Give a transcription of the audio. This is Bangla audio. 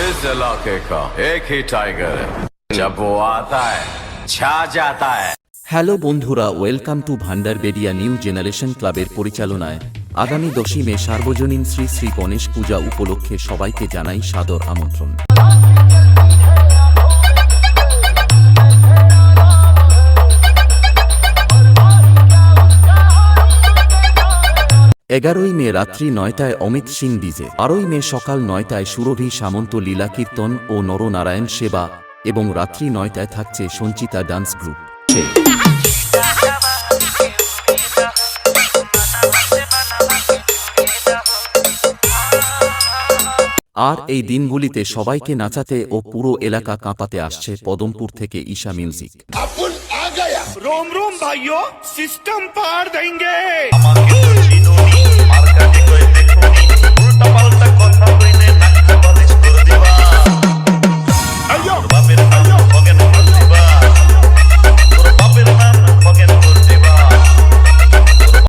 इस इलाके का एक ही टाइगर है जब वो आता है छा जाता है। হ্যালো বন্ধুরা, ওয়েলকাম টু ভান্ডারবেড়িয়া নিউ জেনারেশন ক্লাবের পরিচালনায় আগামী 10ই মে সার্বজনীন শ্রী শ্রী গণেশ পূজা উপলক্ষে সবাইকে জানাই সাদর আমন্ত্রণ। 11ই মে রাত্রি 9টায় অমিত সিং ডিজে, 12ই মে সকাল 9টায় সুরভি সামন্ত লীলা কীর্তন ও নরনারায়ণ সেবা এবং রাত্রি 9টায় থাকছে সঞ্চিতা ডান্স গ্রুপ। আর এই দিনগুলিতে সবাইকে নাচাতে ও পুরো এলাকা কাঁপাতে আসছে পদমপুর থেকে ঈশা মিউজিক। रोम रोम भाइयों, सिस्टम पार देंगे। আমাকে তো চিনোনি, মার্কাটে কই দেখোনি, উল্টা পাল্টা কথা কই